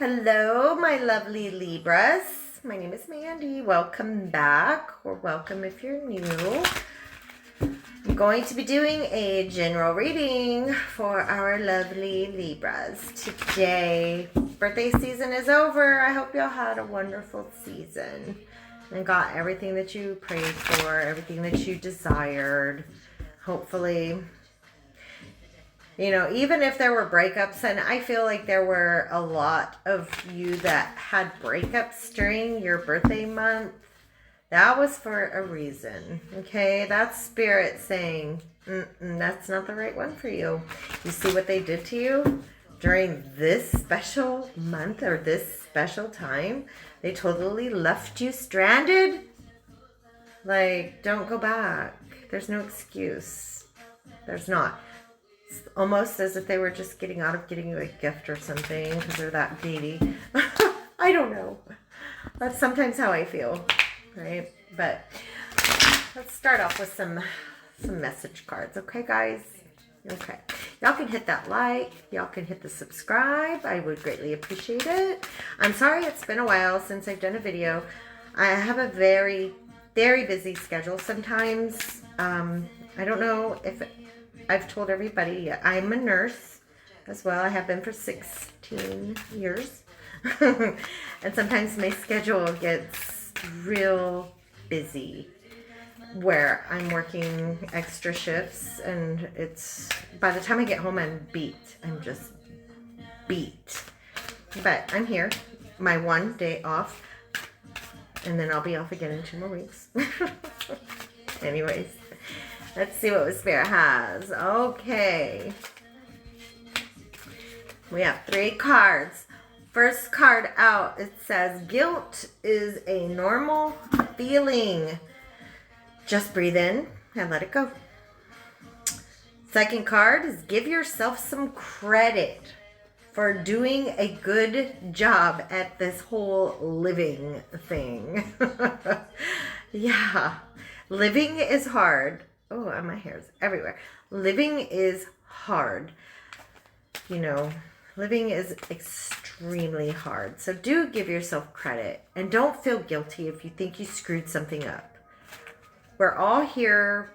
Hello, my lovely Libras. My name is Mandy. Welcome back, or welcome if you're new. I'm going to be doing a general reading for our lovely Libras. Today, birthday season is over. I hope y'all had a wonderful season and got everything that you prayed for, everything that you desired. Hopefully, you know, even if there were breakups, and I feel like there were a lot of you that had breakups during your birthday month, that was for a reason, okay? That's spirit saying, that's not the right one for you. You see what they did to you during this special month or this special time? They totally left you stranded. Like, don't go back. There's no excuse. There's not. Almost as if they were just getting out of getting you a gift or something because they're that greedy. I don't know. That's sometimes how I feel, right? But let's start off with some message cards, okay, guys? Okay. Y'all can hit that like. Y'all can hit the subscribe. I would greatly appreciate it. I'm sorry it's been a while since I've done a video. I have a very, very busy schedule sometimes. I don't know if I've told everybody I'm a nurse as well. I have been for 16 years. And sometimes my schedule gets real busy where I'm working extra shifts, and it's by the time I get home I'm beat. I'm just beat. But I'm here, my one day off, and then I'll be off again in 2 more weeks. Anyways, let's see what Spirit has. Okay. We have 3 cards. First card out, it says, guilt is a normal feeling. Just breathe in and let it go. Second card is, give yourself some credit for doing a good job at this whole living thing. Yeah. Living is hard. Oh, my hair's everywhere. Living is hard. You know, living is extremely hard. So do give yourself credit. And don't feel guilty if you think you screwed something up. We're all here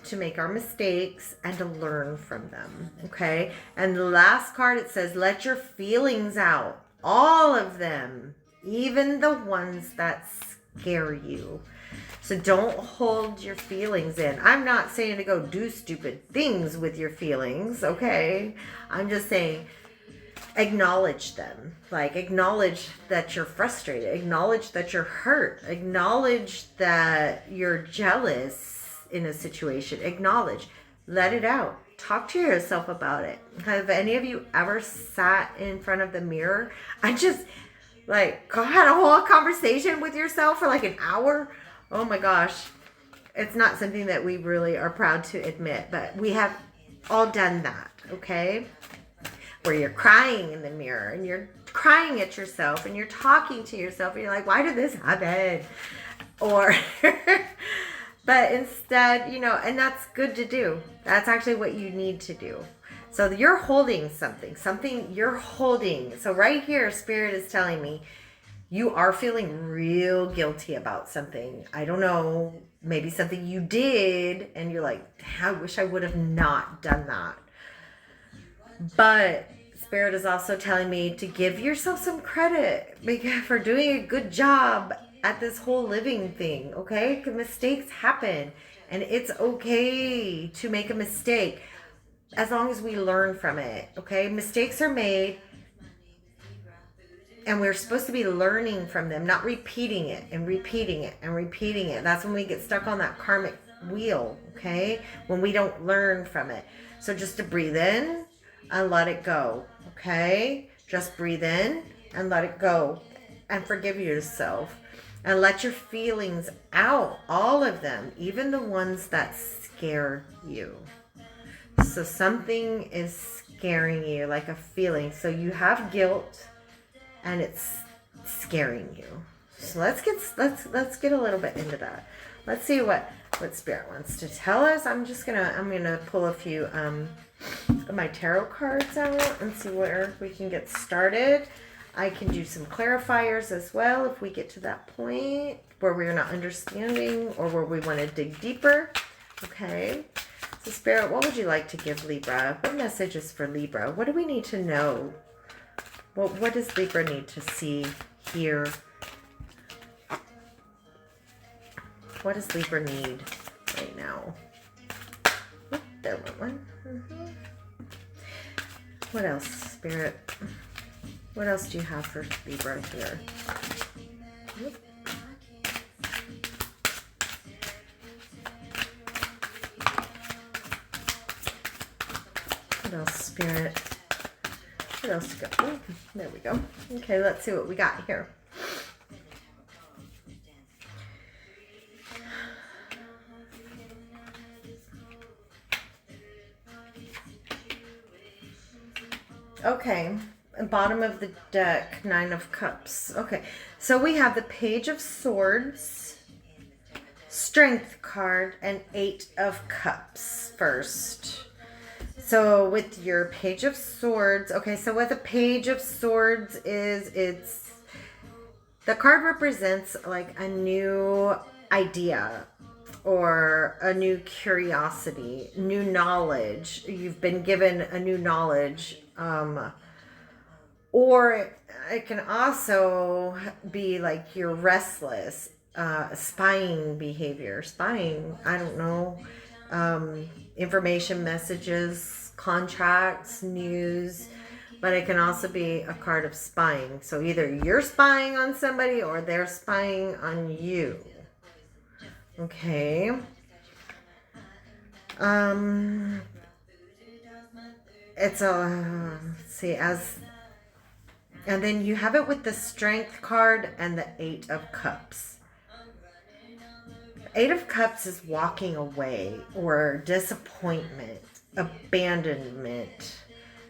to make our mistakes and to learn from them. Okay? And the last card, it says, let your feelings out. All of them. Even the ones that scare you. So don't hold your feelings in. I'm not saying to go do stupid things with your feelings, okay? I'm just saying acknowledge them. Like, acknowledge that you're frustrated. Acknowledge that you're hurt. Acknowledge that you're jealous in a situation. Acknowledge. Let it out. Talk to yourself about it. Have any of you ever sat in front of the mirror? I just, like, had a whole conversation with yourself for like an hour. Oh my gosh, it's not something that we really are proud to admit, but we have all done that, okay? Where you're crying in the mirror and you're crying at yourself and you're talking to yourself and you're like, why did this happen? Or, but instead, you know, and that's good to do. That's actually what you need to do. So you're holding something you're holding. So right here, Spirit is telling me, you are feeling real guilty about something. I don't know, maybe something you did and you're like, I wish I would have not done that. But Spirit is also telling me to give yourself some credit for doing a good job at this whole living thing, okay? Because mistakes happen and it's okay to make a mistake as long as we learn from it, okay? Mistakes are made. And we're supposed to be learning from them, not repeating it and repeating it and repeating it. That's when we get stuck on that karmic wheel, okay? When we don't learn from it. So just to breathe in and let it go, okay? Just breathe in and let it go. And forgive yourself. And let your feelings out, all of them, even the ones that scare you. So something is scaring you, like a feeling. So you have guilt. And it's scaring you. So let's get a little bit into that. Let's see what Spirit wants to tell us. I'm gonna pull a few of my tarot cards out and see where we can get started. I can do some clarifiers as well if we get to that point where we're not understanding or where we want to dig deeper. Okay. So Spirit, what would you like to give Libra? What message is for Libra? What do we need to know? What does Libra need to see, hear? What does Libra need right now? Oop, there went one. What else, Spirit? What else do you have for Libra here? Oop. What else, Spirit? What else to go? Oh, there we go. Okay, let's see what we got here. Okay, bottom of the deck, 9 of Cups. Okay, so we have the Page of Swords, Strength card, and 8 of Cups first. So with your Page of Swords, okay, so what the Page of Swords is, the card represents like a new idea or a new curiosity, new knowledge. You've been given a new knowledge. Or it can also be like you're restless, spying behavior, I don't know, information messages, contracts, news, but it can also be a card of spying. So either you're spying on somebody or they're spying on you. Okay. It's a, let's see, and then you have it with the Strength card and the 8 of Cups. 8 of Cups is walking away or disappointment, abandonment.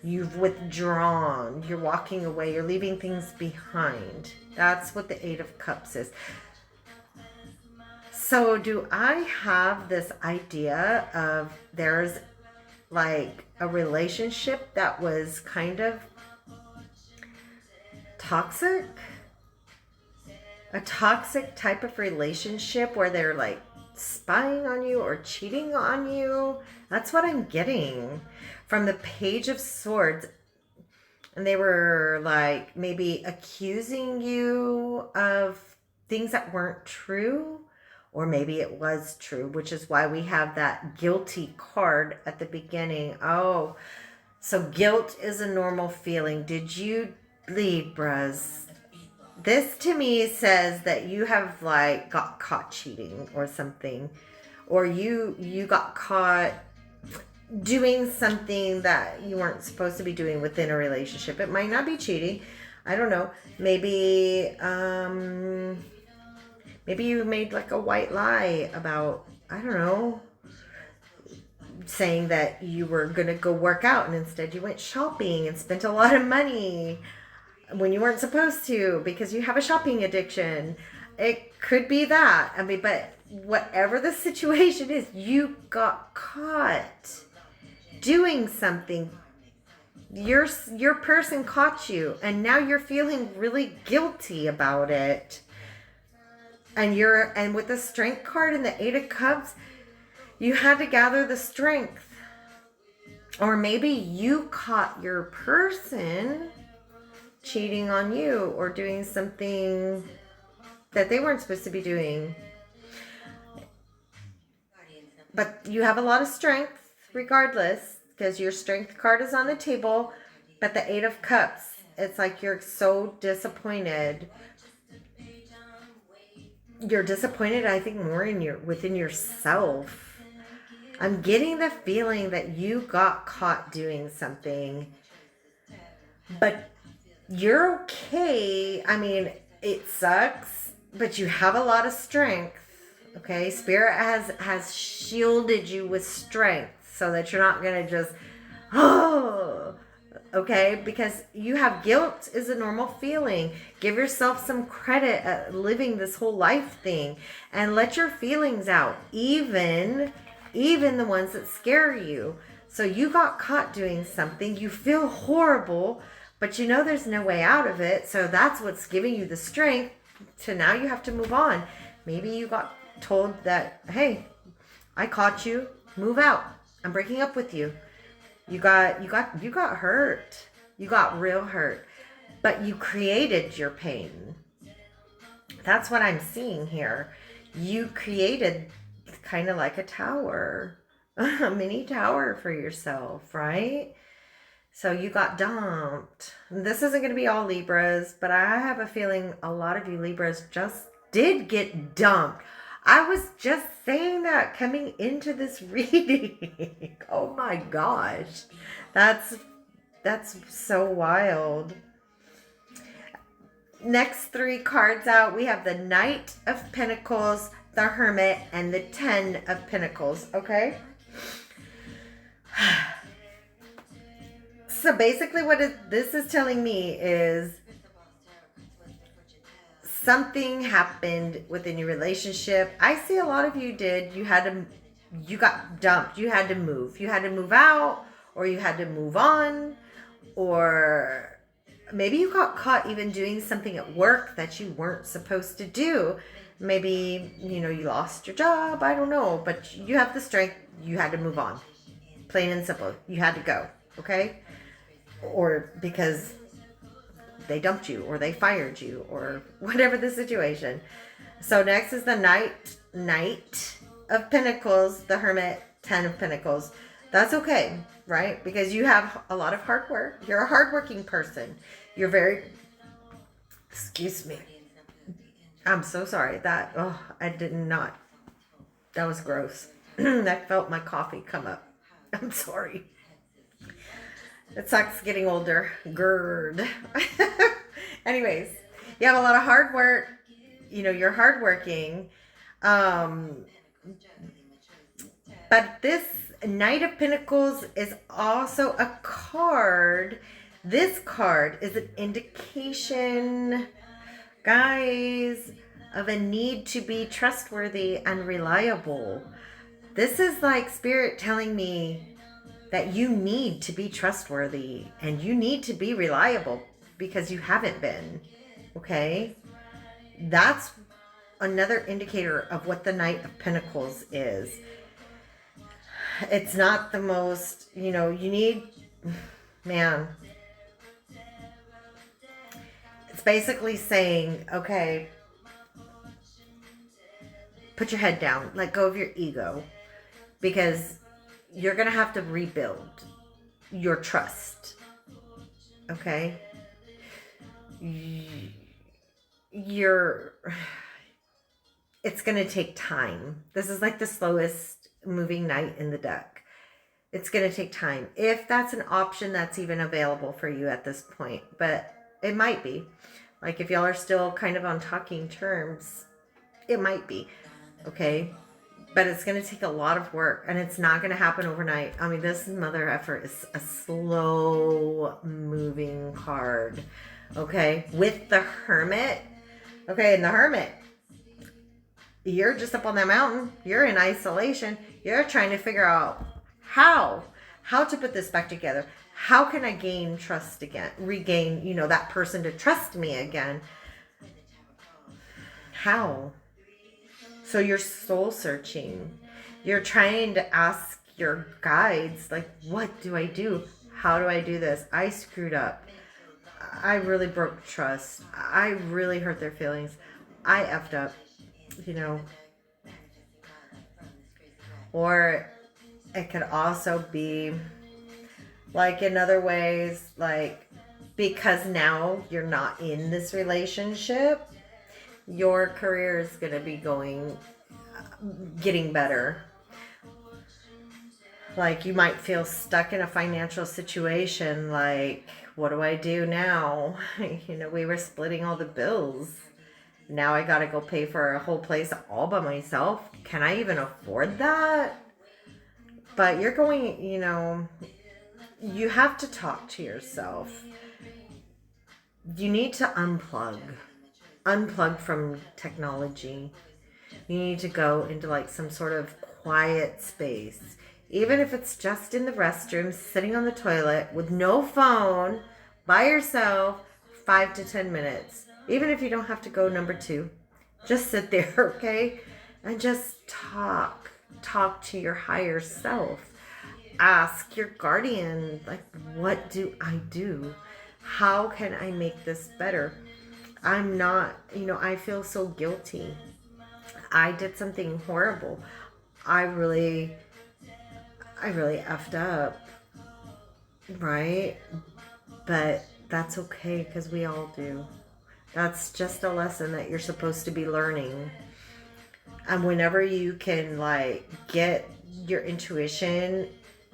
You've withdrawn. You're walking away. You're leaving things behind. That's what the 8 of Cups is. So do I have this idea of there's like a relationship that was kind of toxic? A toxic type of relationship where they're like spying on you or cheating on you. That's what I'm getting from the Page of Swords. And they were like maybe accusing you of things that weren't true. Or maybe it was true, which is why we have that guilty card at the beginning. Oh, so guilt is a normal feeling. Did you, Libras? This to me says that you have like got caught cheating or something. Or you got caught doing something that you weren't supposed to be doing within a relationship. It might not be cheating. I don't know. Maybe maybe you made like a white lie about, I don't know, saying that you were going to go work out and instead you went shopping and spent a lot of money when you weren't supposed to because you have a shopping addiction. It could be that. I mean, but whatever the situation is, you got caught doing something. Your person caught you and now you're feeling really guilty about it. And with the Strength card and the 8 of Cups, you had to gather the strength. Or maybe you caught your person cheating on you or doing something that they weren't supposed to be doing. But you have a lot of strength regardless because your Strength card is on the table. But the 8 of Cups, it's like you're so disappointed. You're disappointed, I think, more within yourself. I'm getting the feeling that you got caught doing something, but you're okay. I mean, it sucks, but you have a lot of strength. Okay, Spirit has shielded you with strength so that you're not gonna just okay, because you have guilt is a normal feeling. Give yourself some credit at living this whole life thing and let your feelings out, even the ones that scare you. So you got caught doing something, you feel horrible, but you know there's no way out of it. So that's what's giving you the strength to now you have to move on. Maybe you got told that, hey, I caught you, move out. I'm breaking up with you. You got hurt. You got real hurt. But you created your pain. That's what I'm seeing here. You created kind of like a tower, a mini tower for yourself, right? So you got dumped. This isn't going to be all Libras, but I have a feeling a lot of you Libras just did get dumped. I was just saying that coming into this reading. Oh my gosh. That's so wild. Next 3 cards out, we have the Knight of Pentacles, the Hermit, and the 10 of Pentacles, okay? So basically what this is telling me is something happened within your relationship. I see a lot of you you got dumped. You had to move. You had to move out, or you had to move on, or maybe you got caught even doing something at work that you weren't supposed to do. Maybe, you lost your job. I don't know, but you have the strength. You had to move on. Plain and simple. You had to go, okay? Or because they dumped you, or they fired you, or whatever the situation. So next is the Knight of Pentacles, the Hermit, 10 of Pentacles. That's okay, right? Because you have a lot of hard work. You're a hardworking person. You're very, excuse me. I'm so sorry. That was gross. I felt my coffee come up. I'm sorry. It sucks getting older. Gird. Anyways, you have a lot of hard work. You're hardworking. But this Knight of Pentacles is also a card. This card is an indication, guys, of a need to be trustworthy and reliable. This is like Spirit telling me that you need to be trustworthy and you need to be reliable because you haven't been, okay? That's another indicator of what the Knight of Pentacles is. It's not the most, you need, man. It's basically saying, okay, put your head down, let go of your ego, because you're going to have to rebuild your trust. Okay? It's going to take time. This is like the slowest moving knight in the deck. It's going to take time. If that's an option that's even available for you at this point. But it might be. Like if y'all are still kind of on talking terms, it might be. Okay? But it's going to take a lot of work, and it's not going to happen overnight. I mean, this mother effer is a slow moving card. Okay? With the Hermit. Okay, and the Hermit, you're just up on that mountain. You're in isolation. You're trying to figure out how to put this back together. How can I gain trust again? Regain, that person to trust me again. How? So you're soul searching. You're trying to ask your guides, like, what do I do? How do I do this? I screwed up. I really broke trust. I really hurt their feelings. I effed up, Or it could also be, like, in other ways, like, because now you're not in this relationship, your career is going to be getting better. Like you might feel stuck in a financial situation. Like, what do I do now? We were splitting all the bills. Now I got to go pay for a whole place all by myself. Can I even afford that? But you're going, you have to talk to yourself. You need to unplug from technology. You need to go into like some sort of quiet space, even if it's just in the restroom, sitting on the toilet with no phone, by yourself, 5 to 10 minutes. Even if you don't have to go number 2, just sit there, okay? And just talk to your higher self. Ask your guardian, like, what do I do? How can I make this better? I'm not, I feel so guilty. I did something horrible. I really effed up, right? But that's okay, because we all do. That's just a lesson that you're supposed to be learning. And whenever you can, like, get your intuition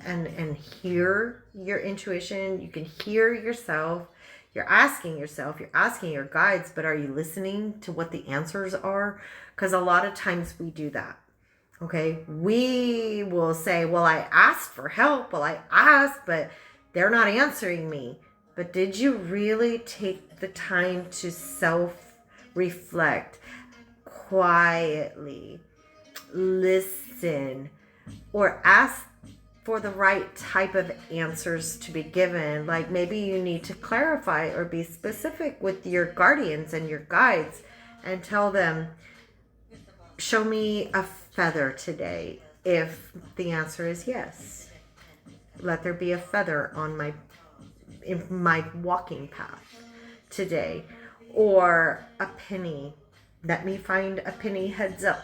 and hear your intuition, you can hear yourself. You're asking your guides, but are you listening to what the answers are? Because a lot of times we do that. Okay, we will say, well, I asked for help. Well, I asked, but they're not answering me. But did you really take the time to self-reflect, quietly listen, or ask for the right type of answers to be given? Like, maybe you need to clarify or be specific with your guardians and your guides and tell them, show me a feather today. If the answer is yes, let there be a feather on in my walking path today. Or a penny. Let me find a penny heads up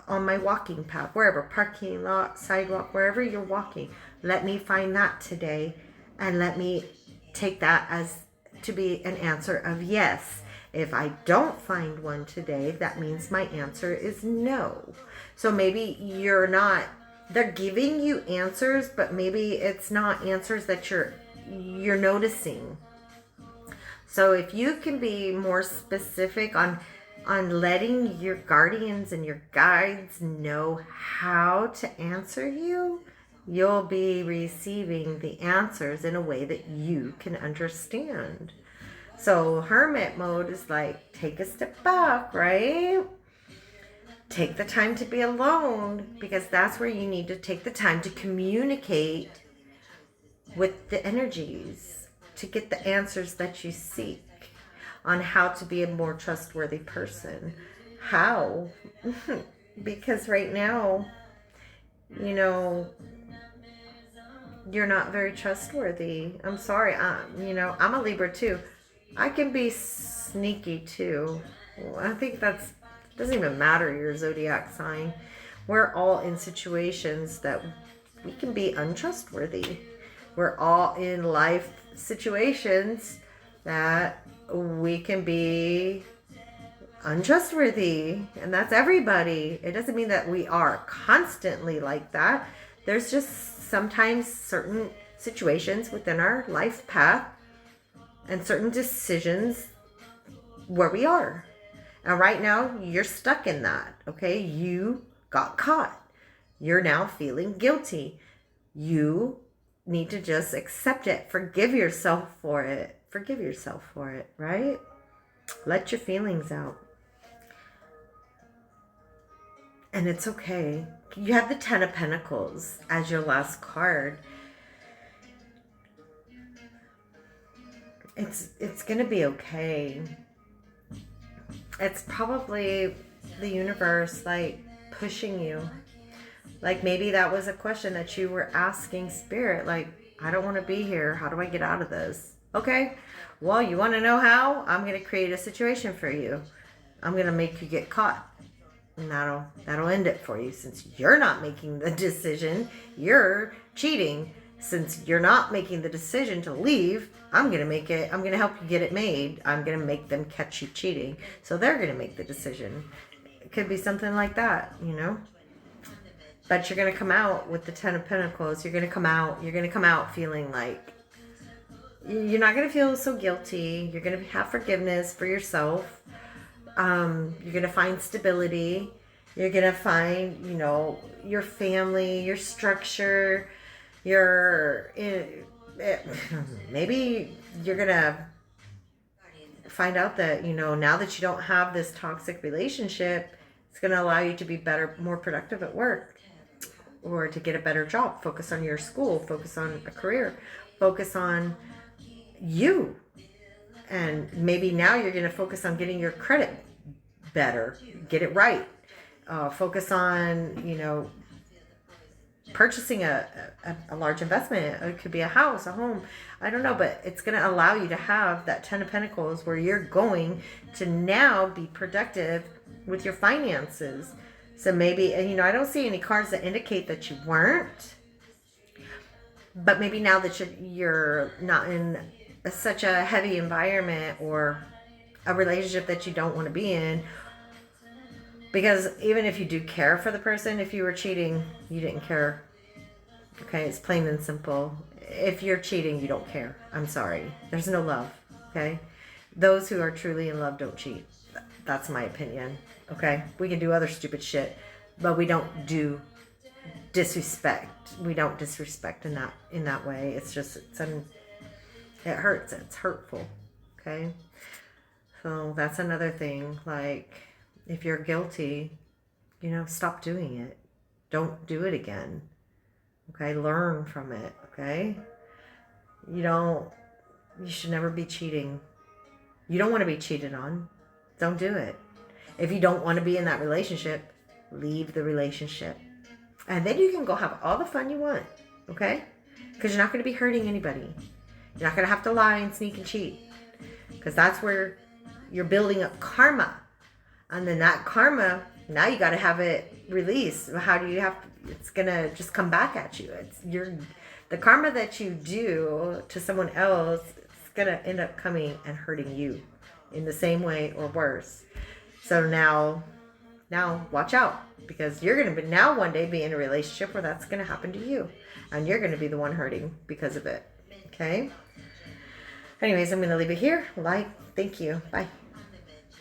on my walking path, wherever, parking lot, sidewalk, wherever you're walking. Let me find that today, and let me take that as to be an answer of yes. If I don't find one today, that means my answer is no. So maybe they're giving you answers, but maybe it's not answers that you're noticing. So if you can be more specific on letting your guardians and your guides know how to answer you, you'll be receiving the answers in a way that you can understand. So hermit mode is like, take a step back, right? Take the time to be alone, because that's where you need to take the time to communicate with the energies to get the answers that you seek on how to be a more trustworthy person. How? Because right now, you're not very trustworthy. I'm sorry. I'm a Libra too. I can be sneaky too. I think doesn't even matter your zodiac sign. We're all in situations that we can be untrustworthy. We're all in life situations that we can be untrustworthy, and that's everybody. It doesn't mean that we are constantly like that. There's just sometimes certain situations within our life path and certain decisions where we are. And right now, you're stuck in that, okay? You got caught. You're now feeling guilty. You need to just accept it. Forgive yourself for it. Right? Let your feelings out. And it's okay. You have the 10 of Pentacles as your last card. It's going to be okay. It's probably the universe, like, pushing you. Like, maybe that was a question that you were asking Spirit, like, I don't want to be here. How do I get out of this? Okay, well, you want to know how? I'm going to create a situation for you. I'm going to make you get caught. And that'll end it for you. Since you're not making the decision, you're cheating. Since you're not making the decision to leave, I'm going to help you get it made. I'm going to make them catch you cheating. So they're going to make the decision. It could be something like that, But you're going to come out with the 10 of Pentacles. You're going to come out feeling like, you're not going to feel so guilty. You're going to have forgiveness for yourself. You're going to find stability. You're going to find, your family, your structure, maybe you're going to find out that, now that you don't have this toxic relationship, it's going to allow you to be better, more productive at work, or to get a better job. Focus on your school, focus on a career, focus on you. And maybe now you're going to focus on getting your credit better, get it right. Focus on, purchasing a large investment. It could be a house, a home. I don't know, but it's going to allow you to have that 10 of Pentacles where you're going to now be productive with your finances. So maybe, I don't see any cards that indicate that you weren't. But maybe now that you're not in such a heavy environment or a relationship that you don't want to be in. Because even if you do care for the person, if you were cheating, you didn't care. Okay, it's plain and simple. If you're cheating, you don't care. I'm sorry. There's no love. Okay? Those who are truly in love don't cheat. That's my opinion. Okay? We can do other stupid shit, but we don't do disrespect. We don't disrespect in that way. It's just it hurts. It's hurtful. Okay? So that's another thing. Like, if you're guilty, stop doing it. Don't do it again. Okay? Learn from it. Okay? You should never be cheating. You don't want to be cheated on. Don't do it. If you don't want to be in that relationship, leave the relationship. And then you can go have all the fun you want. Okay? Because you're not going to be hurting anybody. You're not going to have to lie and sneak and cheat. Because that's where you're building up karma. And then that karma, now you got to have it released. How do you it's going to just come back at you. The karma that you do to someone else, it's going to end up coming and hurting you in the same way or worse. So now watch out, because you're going to now one day be in a relationship where that's going to happen to you. And you're going to be the one hurting because of it. Okay? Anyways, I'm going to leave it here. Thank you. Bye.